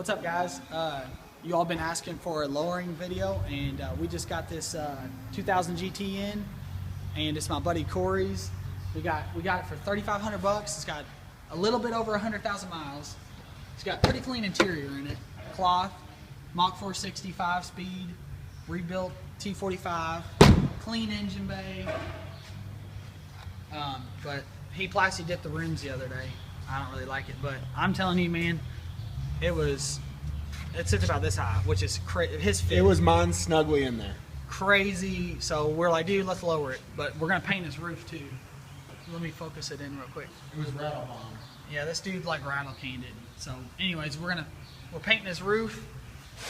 What's up, guys? You all been asking for a lowering video, and we just got this 2000 GT in, and it's my buddy Corey's. We got it for 3,500 bucks. It's got a little bit over 100,000 miles. It's got pretty clean interior in it. Cloth, Mach 465 speed, rebuilt T45, clean engine bay. But he plasti dipped the rims the other day. I don't really like it, but I'm telling you, man, it sits about this high, which is his fit. It was mine snugly in there. Crazy. So we're like, dude, let's lower it. But we're gonna paint his roof too. Let me focus it in real quick. It was rattle bomb. Yeah, this dude like rattle canned it. So, anyways, we're painting his roof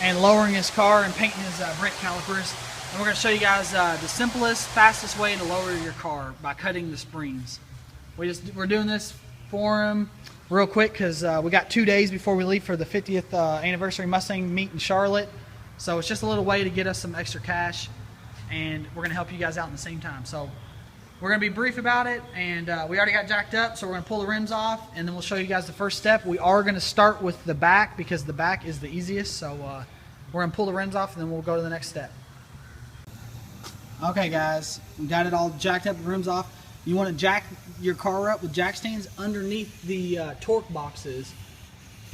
and lowering his car and painting his brake calipers. And we're gonna show you guys the simplest, fastest way to lower your car by cutting the springs. We're doing this for him real quick because we got 2 days before we leave for the 50th anniversary Mustang meet in Charlotte. So it's just a little way to get us some extra cash, and we're gonna help you guys out in the same time. So we're gonna be brief about it, and we already got jacked up, so we're gonna pull the rims off, and then we'll show you guys the first step. We are gonna start with the back because the back is the easiest. So we're gonna pull the rims off, and then we'll go to the next step. Okay, guys, we got it all jacked up, the rims off. You want to jack your car up with jack stands underneath the torque boxes.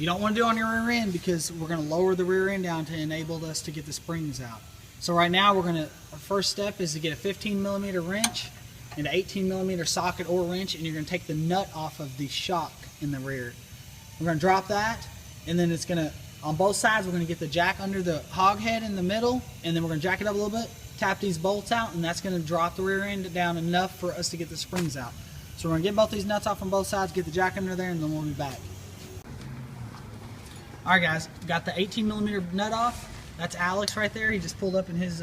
You don't want to do it on your rear end because we're going to lower the rear end down to enable us to get the springs out. So right now our first step is to get a 15mm wrench and an 18mm socket or wrench, and you're going to take the nut off of the shock in the rear. We're going to drop that, and then it's going to, on both sides, we're going to get the jack under the hog head in the middle, and then we're going to jack it up a little bit, tap these bolts out, and that's going to drop the rear end down enough for us to get the springs out. So we're going to get both these nuts off on both sides, get the jack under there, and then we'll be back. Alright guys, got the 18mm nut off. That's Alex right there. He just pulled up in his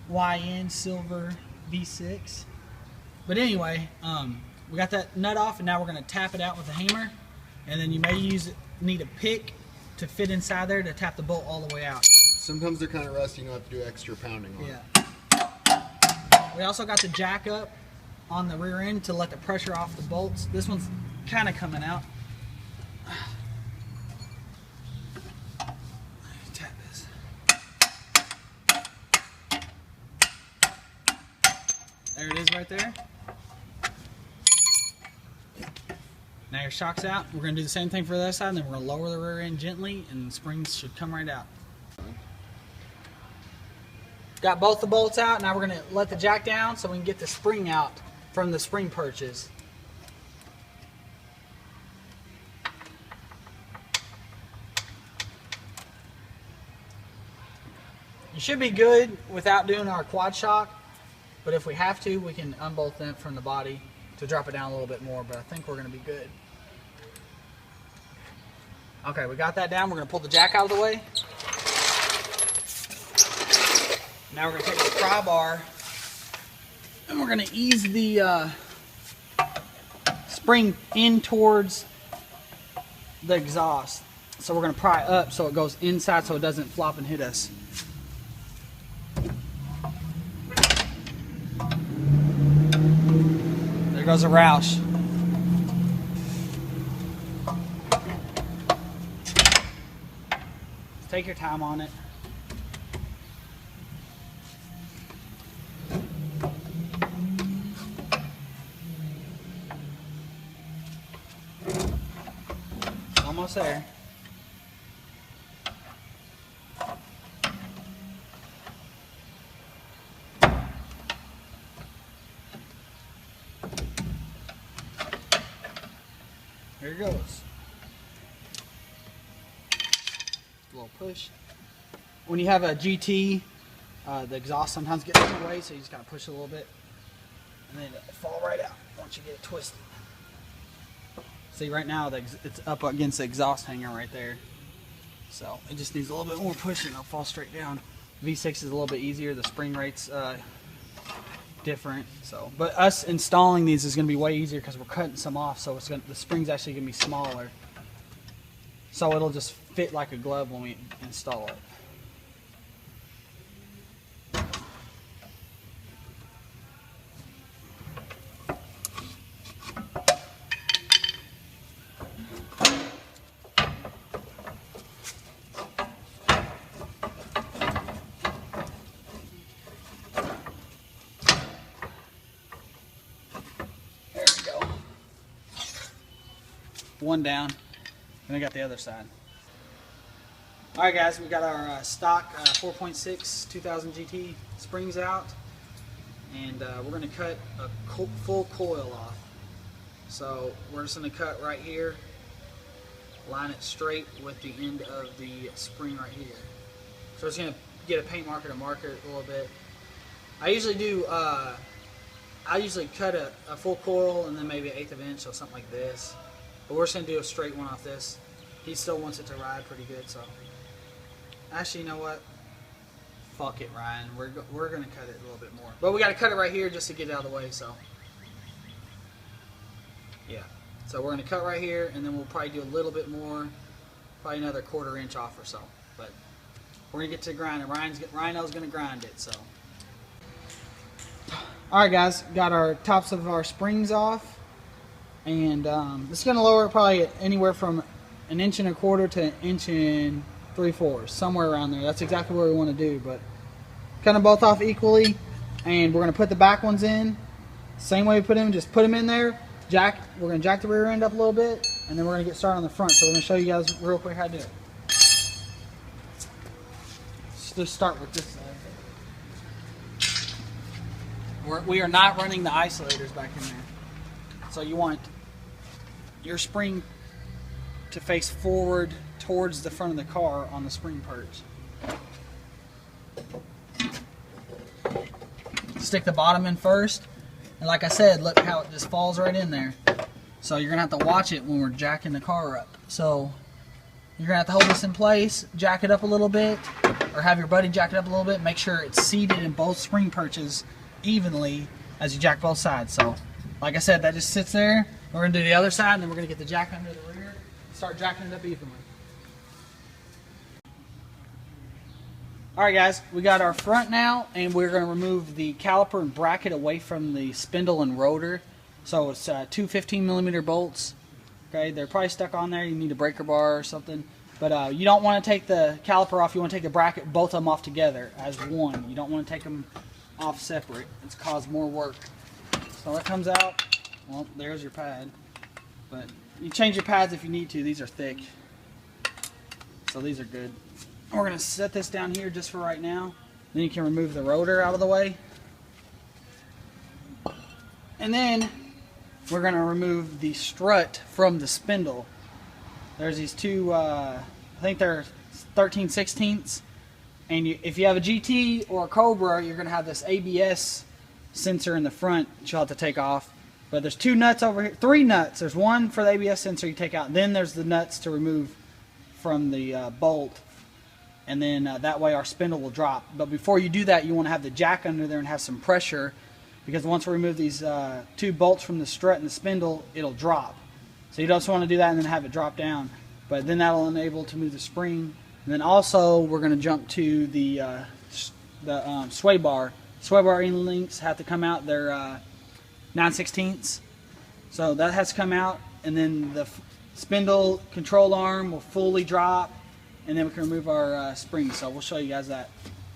YN silver V6. But anyway, we got that nut off, and now we're going to tap it out with a hammer. And then you may need a pick to fit inside there to tap the bolt all the way out. Sometimes they're kind of rusty, you don't have to do extra pounding on it. We also got the jack up on the rear end to let the pressure off the bolts. This one's kind of coming out. Tap this. There it is right there. Now your shock's out. We're going to do the same thing for the other side, and then we're going to lower the rear end gently, and the springs should come right out. Got both the bolts out. Now we're going to let the jack down so we can get the spring out from the spring perches. You should be good without doing our quad shock, but if we have to, we can unbolt them from the body to drop it down a little bit more, but I think we're going to be good. Okay, we got that down. We're going to pull the jack out of the way. Now we're going to take the pry bar and we're going to ease the spring in towards the exhaust. So we're going to pry up so it goes inside so it doesn't flop and hit us. There goes a Roush. Take your time on it. Almost there. Here it goes. A little push. When you have a GT, the exhaust sometimes gets in the way, so you just gotta push it a little bit, and then it'll fall right out once you get it twisted. See, right now it's up against the exhaust hanger right there, so it just needs a little bit more push and it'll fall straight down. V6 is a little bit easier. The spring rate's different. So, but us installing these is going to be way easier because we're cutting some off, so the spring's actually going to be smaller. So it'll just fit like a glove when we install it. one down, and I got the other side. All right, guys, we got our stock 4.6 2000 GT springs out, and we're going to cut a full coil off. So we're just going to cut right here, line it straight with the end of the spring right here. So we're just going to get a paint marker to mark it a little bit. I usually do, I usually cut a full coil and then maybe 1/8 of an inch or something like this. But we're just going to do a straight one off this. He still wants it to ride pretty good, so. Actually, you know what? Fuck it, Ryan. We're going to cut it a little bit more. But we got to cut it right here just to get it out of the way, so. Yeah. So we're going to cut right here, and then we'll probably do a little bit more, probably another 1/4 inch off or so. But we're going to get to grinding. Rhino's going to grind it, so. Alright, guys. Got our tops of our springs off. And this is going to lower it probably anywhere from 1 1/4 to 1 3/4, somewhere around there. That's exactly what we want to do. But cut them both off equally, and we're going to put the back ones in. Same way we put them, just put them in there. We're going to jack the rear end up a little bit, and then we're going to get started on the front. So we're going to show you guys real quick how to do it. Let's just start with this side. We are not running the isolators back in there. So you want your spring to face forward towards the front of the car on the spring perch. Stick the bottom in first, and like I said, look how it just falls right in there. So you're gonna have to watch it when we're jacking the car up. So you're gonna have to hold this in place, jack it up a little bit, or have your buddy jack it up a little bit. Make sure it's seated in both spring perches evenly as you jack both sides. So like I said, that just sits there. We're gonna do the other side, and then we're gonna get the jack under the rear, start jacking it up evenly. Alright, guys, we got our front now, and we're going to remove the caliper and bracket away from the spindle and rotor. So it's two 15mm bolts. Okay, they're probably stuck on there. You need a breaker bar or something. But you don't want to take the caliper off. You want to take the bracket, both of them off together as one. You don't want to take them off separate. It's caused more work. So that comes out. Well, there's your pad. But you change your pads if you need to. These are thick. So these are good. We're going to set this down here just for right now. Then you can remove the rotor out of the way. And then we're going to remove the strut from the spindle. There's these two, I think they're 13/16. And if you have a GT or a Cobra, you're going to have this ABS sensor in the front that you'll have to take off. But there's 2 nuts over here, 3 nuts. There's one for the ABS sensor you take out. Then there's the nuts to remove from the bolt. And then that way our spindle will drop. But before you do that, you want to have the jack under there and have some pressure, because once we remove these 2 bolts from the strut and the spindle, it'll drop. So you just want to do that and then have it drop down. But then that'll enable to move the spring. And then also we're going to jump to the sway bar. Sway bar end links have to come out. They're 9/16. So that has to come out, and then the spindle control arm will fully drop. And then we can remove our springs, so we'll show you guys that.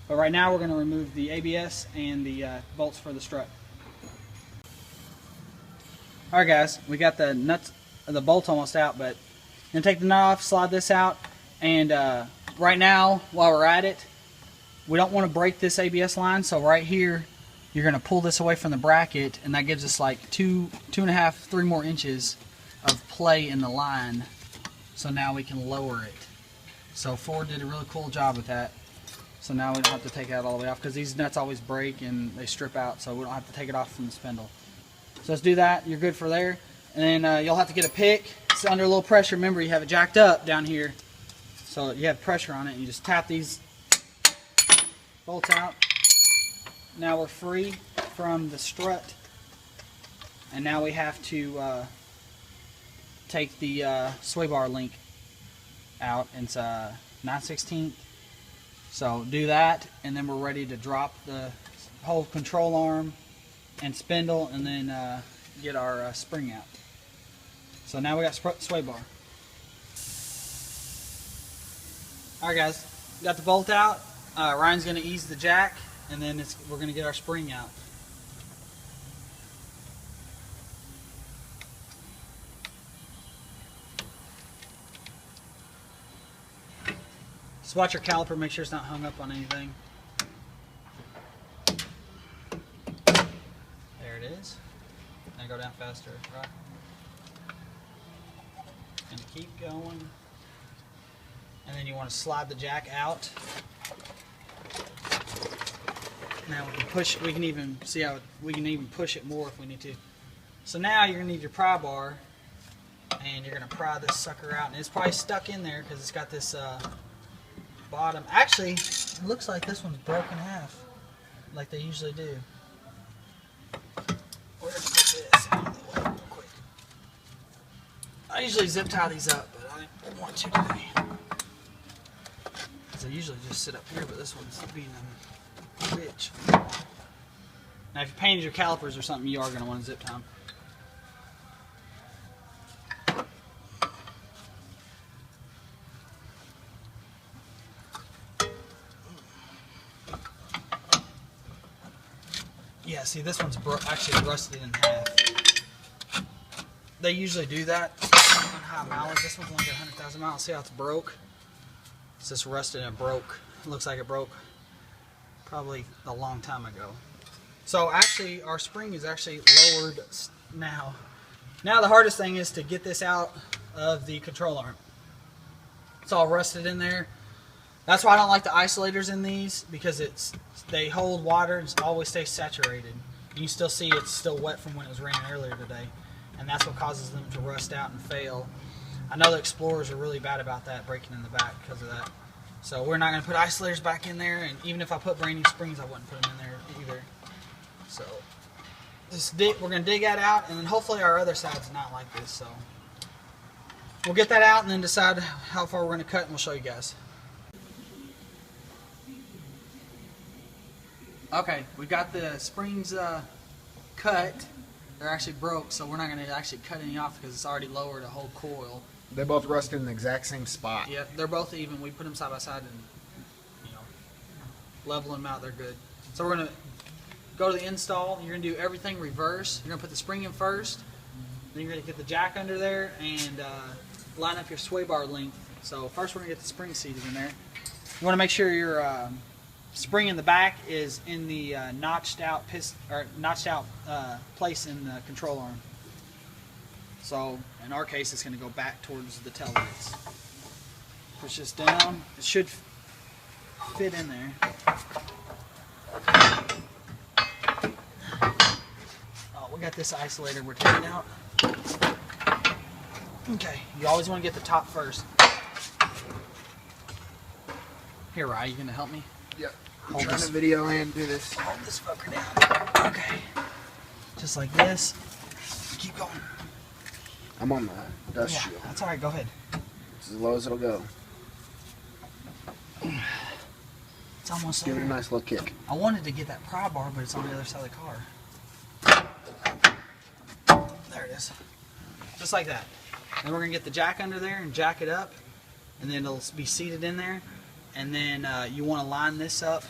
But right now we're going to remove the ABS and the bolts for the strut. Alright, guys, we got the nuts, the bolts almost out, but I'm going to take the nut off, slide this out, and right now, while we're at it, we don't want to break this ABS line, so right here you're going to pull this away from the bracket, and that gives us like 2.5, 3 more inches of play in the line, so now we can lower it. So Ford did a really cool job with that. So now we don't have to take that all the way off, because these nuts always break and they strip out, so we don't have to take it off from the spindle. So let's do that. You're good for there. And then you'll have to get a pick. It's under a little pressure. Remember, you have it jacked up down here, so you have pressure on it. You just tap these bolts out. Now we're free from the strut. And now we have to take the sway bar link out. It's 9/16. So do that, and then we're ready to drop the whole control arm and spindle, and then get our spring out. So now we got sway bar. Alright, guys, got the bolt out. Ryan's going to ease the jack, and then we're going to get our spring out. Just watch your caliper, make sure it's not hung up on anything. There it is. Now go down faster, right? And keep going. And then you want to slide the jack out. Now we can push. We can even see how we can even push it more if we need to. So now you're gonna need your pry bar, and you're gonna pry this sucker out. And it's probably stuck in there because it's got this bottom. Actually, it looks like this one's broken in half, like they usually do. We're gonna put this out of the way real quick. I usually zip tie these up, but I didn't want to today. Because I usually just sit up here, but this one's being a bitch. Now, if you painted your calipers or something, you are going to want to zip tie them. Yeah, see, this one's actually rusted in half. They usually do that on high mileage. This one's only got 100,000 miles. See how it's broke? It's just rusted and it broke. It looks like it broke probably a long time ago. So actually, our spring is actually lowered now. Now the hardest thing is to get this out of the control arm. It's all rusted in there. That's why I don't like the isolators in these, because they hold water and always stay saturated. You still see it's still wet from when it was raining earlier today, and that's what causes them to rust out and fail. I know the Explorers are really bad about that, breaking in the back because of that. So we're not going to put isolators back in there, and even if I put brand new springs, I wouldn't put them in there either. So we're going to dig that out, and then hopefully our other side's not like this. So we'll get that out and then decide how far we're going to cut, and we'll show you guys. Okay, we've got the springs cut. They're actually broke, so we're not going to actually cut any off because it's already lowered a whole coil. They both rusted in the exact same spot. Yeah, they're both even. We put them side by side and, level them out. They're good. So we're going to go to the install. You're going to do everything reverse. You're going to put the spring in first. Then you're going to get the jack under there and line up your sway bar length. So first we're going to get the spring seated in there. You want to make sure your spring in the back is in the notched out place in the control arm. So in our case, it's going to go back towards the tail lights. Push this down. It should fit in there. Oh, we got this isolator we're taking out. Okay, you always want to get the top first. Here, Ryan, you going to help me? Yep. I'm trying to video and do this. Hold this fucker down. Okay. Just like this. Keep going. I'm on the dust shield. That's alright, go ahead. It's as low as it'll go. It's almost Give there. it a nice little kick. I wanted to get that pry bar, but it's on the other side of the car. There it is. Just like that. Then we're going to get the jack under there and jack it up. And then it'll be seated in there. And then you want to line this up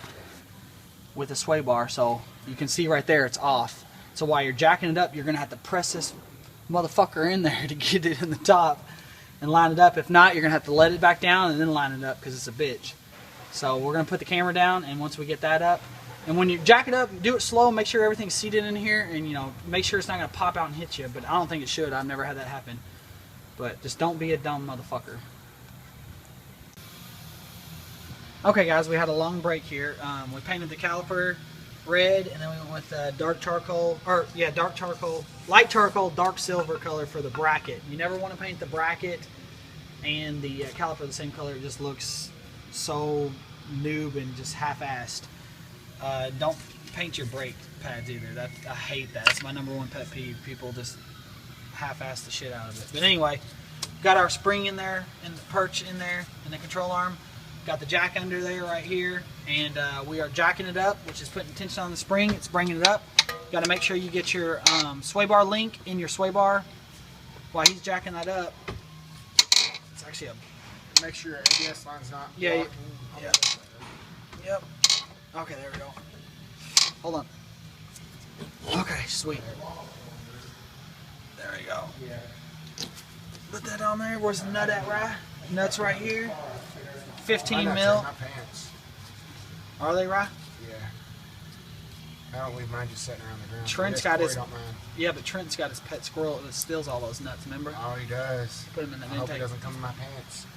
with a sway bar. So you can see right there it's off. So while you're jacking it up, you're going to have to press this motherfucker in there to get it in the top and line it up. If not, you're going to have to let it back down and then line it up because it's a bitch. So we're going to put the camera down, and once we get that up, and when you jack it up, do it slow, make sure everything's seated in here, and make sure it's not going to pop out and hit you, but I don't think it should. I've never had that happen. But just don't be a dumb motherfucker. Okay guys, we had a long break here. We painted the caliper red, and then we went with light charcoal, dark silver color for the bracket. You never want to paint the bracket and the caliper the same color. It just looks so noob and just half-assed. Don't paint your brake pads either. I hate that. That's my #1 pet peeve. People just half-ass the shit out of it. But anyway, got our spring in there and the perch in there and the control arm. Got the jack under there right here, and we are jacking it up, which is putting tension on the spring. It's bringing it up. Got to make sure you get your sway bar link in your sway bar while he's jacking that up. It's actually a... Make sure your ABS line's not Yeah. blocking. Yep. Okay, there we go. Hold on. Okay, sweet. There we go. Put that on there. Where's the nut at, right? Nut's right here. 15 Mine mil. in my pants. Are they right? Yeah. I don't leave mine just sitting around the ground. Trent's Yes, got Corey his. don't mind. Yeah, but Trent's got his pet squirrel that steals all those nuts. Remember? Oh, he does. Put him in the I hope intake. he doesn't come in my pants.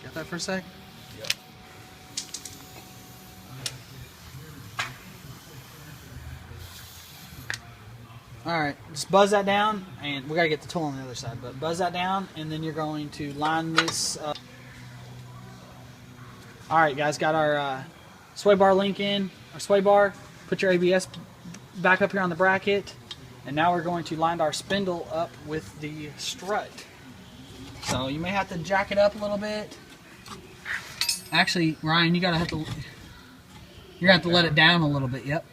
Got that for a sec? Yep. Alright, just buzz that down, and we gotta get the tool on the other side, but buzz that down, and then you're going to line this up. Alright guys, got our sway bar link in, our sway bar, put your ABS back up here on the bracket, and now we're going to line our spindle up with the strut. So you may have to jack it up a little bit. Actually, Ryan, you're gonna have to let it down a little bit, yep.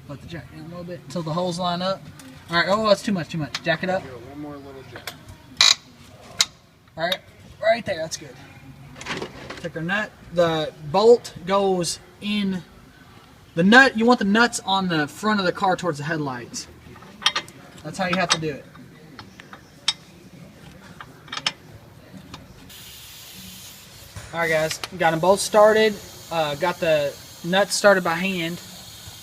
Let the jack down a little bit until the holes line up. All right. Oh, that's too much. Jack it up. Give it one more little jack. All right. Right there. That's good. Take our nut. The bolt goes in. The nut. You want the nuts on the front of the car towards the headlights. That's how you have to do it. All right, guys. Got them both started. Got the nuts started by hand.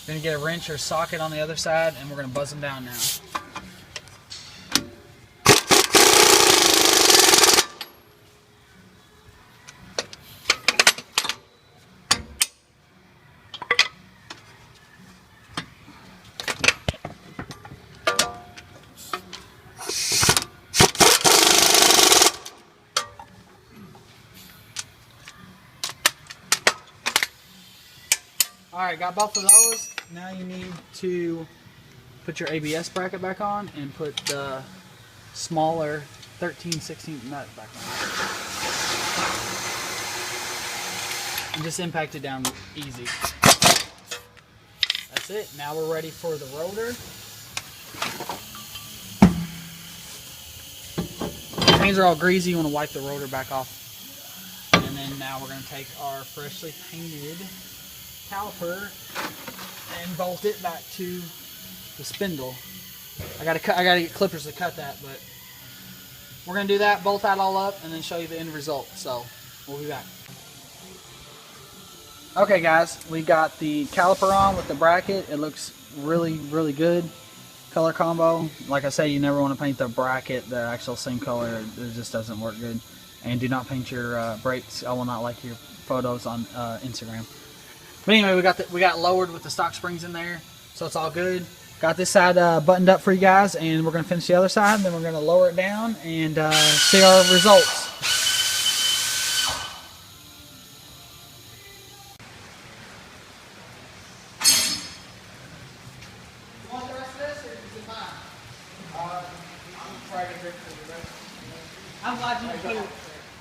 We're going to get a wrench or socket on the other side, and we're going to buzz them down now. Alright, got both of those. Now you need to put your ABS bracket back on and put the smaller 13/16 nut back on. And just impact it down easy. That's it. Now we're ready for the rotor. Hands are all greasy. You want to wipe the rotor back off. And then now we're going to take our freshly painted caliper and bolt it back to the spindle. I gotta get clippers to cut that, but we're gonna do that, bolt that all up, and then show you the end result. So we'll be back. Okay, guys, we got the caliper on with the bracket. It looks really good. Color combo. Like I say, you never want to paint the bracket the actual same color. It just doesn't work good. And do not paint your brakes. I will not like your photos on Instagram. But anyway, we got lowered with the stock springs in there, so it's all good. Got this side buttoned up for you guys, and we're going to finish the other side, and then we're going to lower it down and see our results. You want the rest of this, or is it mine? I'm trying to drink for the rest. I'm glad you do.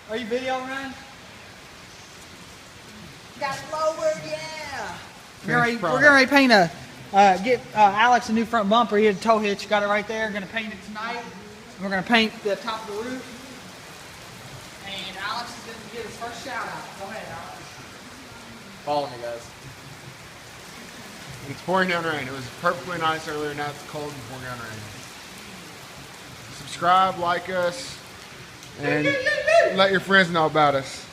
Are you videoing, Ryan? Got lowered, yeah. We're gonna paint get Alex a new front bumper. He had a tow hitch, got it right there. Gonna paint it tonight. We're gonna paint the top of the roof. And Alex is gonna get his first shout out. Go ahead, Alex. Follow me, guys. It's pouring down rain. It was perfectly nice earlier. Now it's cold and pouring down rain. Subscribe, like us, and let your friends know about us.